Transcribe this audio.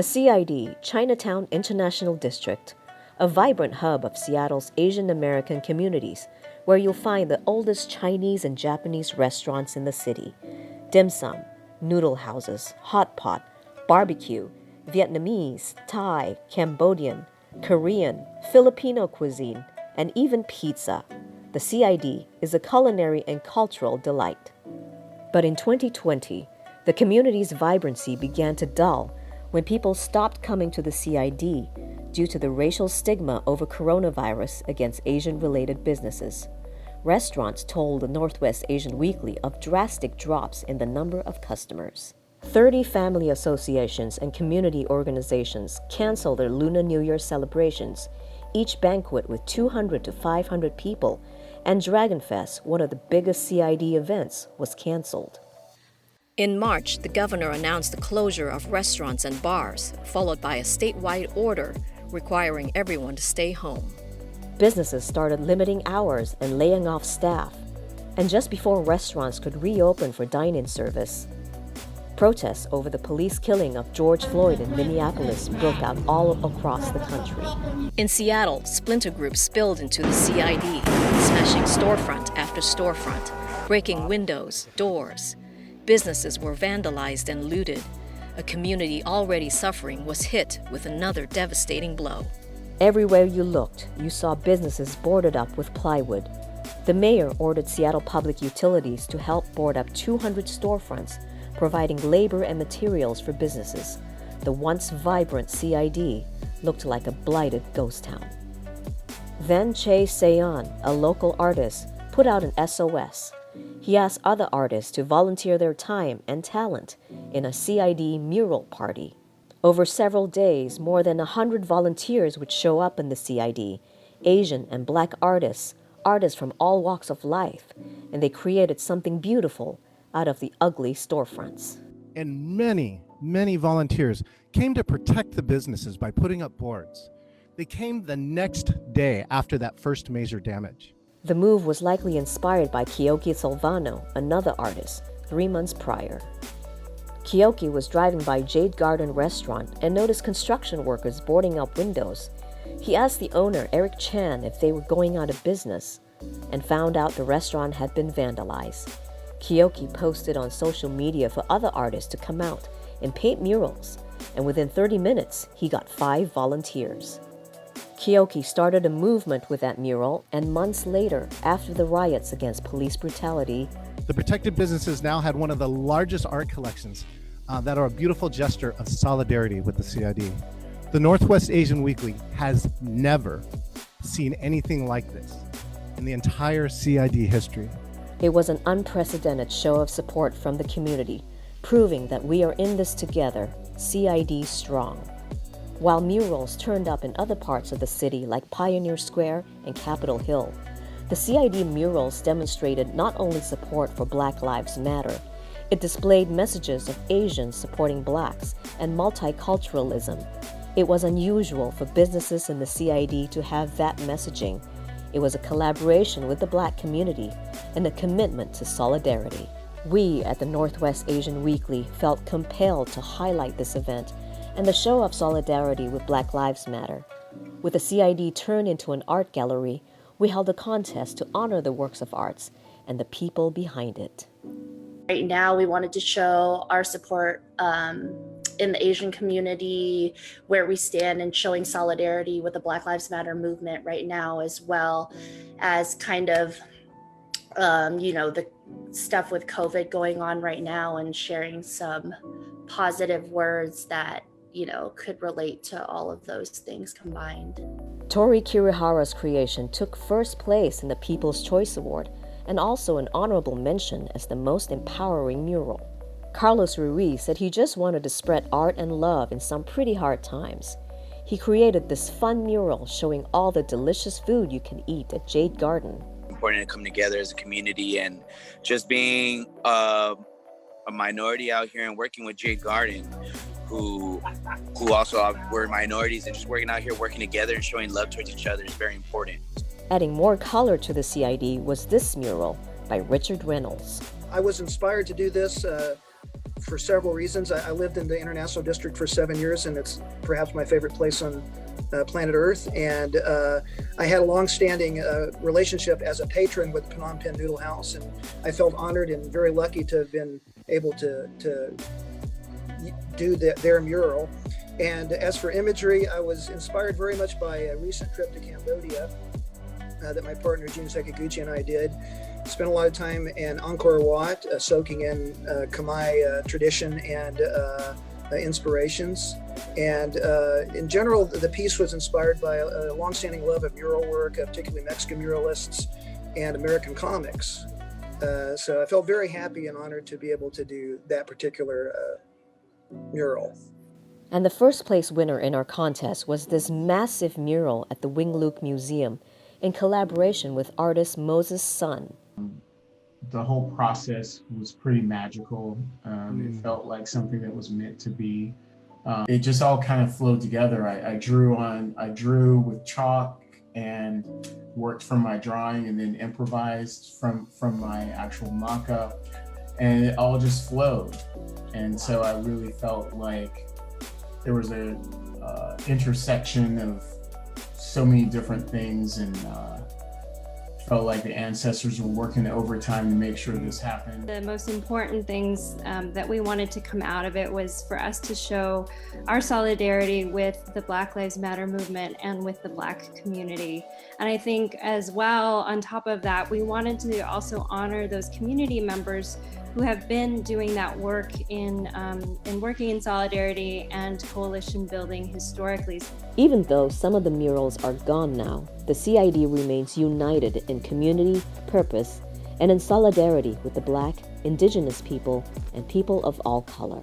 The CID, Chinatown International District, a vibrant hub of Seattle's Asian American communities, where you'll find the oldest Chinese and Japanese restaurants in the city, dim sum, noodle houses, hot pot, barbecue, Vietnamese, Thai, Cambodian, Korean, Filipino cuisine, and even pizza. The CID is a culinary and cultural delight. But in 2020, the community's vibrancy began to dull when people stopped coming to the CID due to the racial stigma over coronavirus against Asian-related businesses. Restaurants told the Northwest Asian Weekly of drastic drops in the number of customers. 30 family associations and community organizations canceled their Lunar New Year celebrations, each banquet with 200 to 500 people, and Dragon Fest, one of the biggest CID events, was canceled. In March, the governor announced the closure of restaurants and bars, followed by a statewide order requiring everyone to stay home. Businesses started limiting hours and laying off staff, and just before restaurants could reopen for dine-in service, protests over the police killing of George Floyd in Minneapolis broke out all across the country. In Seattle, splinter groups spilled into the CID, smashing storefront after storefront, breaking windows, doors. Businesses were vandalized and looted. A community already suffering was hit with another devastating blow. Everywhere you looked, you saw businesses boarded up with plywood. The mayor ordered Seattle Public Utilities to help board up 200 storefronts, providing labor and materials for businesses. The once vibrant CID looked like a blighted ghost town. Then Che Seon, a local artist, put out an SOS. He asked other artists to volunteer their time and talent in a CID mural party. Over several days, more than 100 volunteers would show up in the CID, Asian and Black artists from all walks of life, and they created something beautiful out of the ugly storefronts. And many volunteers came to protect the businesses by putting up boards. They came the next day after that first major damage. The move was likely inspired by Kiyoki Solvano, another artist, 3 months prior. Kiyoki was driving by Jade Garden restaurant and noticed construction workers boarding up windows. He asked the owner, Eric Chan, if they were going out of business, and found out the restaurant had been vandalized. Kiyoki posted on social media for other artists to come out and paint murals, and within 30 minutes, he got 5 volunteers. Kiyoki started a movement with that mural, and months later, after the riots against police brutality, the protected businesses now had one of the largest art collections that are a beautiful gesture of solidarity with the CID. The Northwest Asian Weekly has never seen anything like this in the entire CID history. It was an unprecedented show of support from the community, proving that we are in this together, CID strong. While murals turned up in other parts of the city like Pioneer Square and Capitol Hill, the CID murals demonstrated not only support for Black Lives Matter, it displayed messages of Asians supporting Blacks and multiculturalism. It was unusual for businesses in the CID to have that messaging. It was a collaboration with the Black community and a commitment to solidarity. We at the Northwest Asian Weekly felt compelled to highlight this event and the show of solidarity with Black Lives Matter. With the CID turned into an art gallery, we held a contest to honor the works of arts and the people behind it. Right now, we wanted to show our support in the Asian community, where we stand, and showing solidarity with the Black Lives Matter movement right now, as well as kind of, the stuff with COVID going on right now, and sharing some positive words that, could relate to all of those things combined. Tori Kirihara's creation took first place in the People's Choice Award and also an honorable mention as the most empowering mural. Carlos Ruiz said he just wanted to spread art and love in some pretty hard times. He created this fun mural showing all the delicious food you can eat at Jade Garden. Important to come together as a community, and just being a minority out here and working with Jade Garden, who also were minorities, and just working out here, working together and showing love towards each other is very important. Adding more color to the CID was this mural by Richard Reynolds. I was inspired to do this for several reasons. I lived in the International District for 7 years, and it's perhaps my favorite place on planet Earth. And I had a long-standing relationship as a patron with Phnom Penh Noodle House, and I felt honored and very lucky to have been able to do their mural. And as for imagery, I was inspired very much by a recent trip to Cambodia that my partner Jun Sekiguchi and I did. Spent a lot of time in Angkor Wat, soaking in Khmer tradition and inspirations. And in general, the piece was inspired by a longstanding love of mural work, particularly Mexican muralists and American comics. So I felt very happy and honored to be able to do that particular mural. And the first place winner in our contest was this massive mural at the Wing Luk Museum in collaboration with artist Moses Sun. The whole process was pretty magical. It felt like something that was meant to be. It just all kind of flowed together. I drew with chalk and worked from my drawing, and then improvised from my actual mock-up, and it all just flowed. And so I really felt like there was a intersection of so many different things, and felt like the ancestors were working overtime to make sure this happened. The most important things that we wanted to come out of it was for us to show our solidarity with the Black Lives Matter movement and with the Black community. And I think as well, on top of that, we wanted to also honor those community members who have been doing that work in working in solidarity and coalition building historically. Even though some of the murals are gone now, the CID remains united in community, purpose, and in solidarity with the Black, Indigenous people, and people of all color.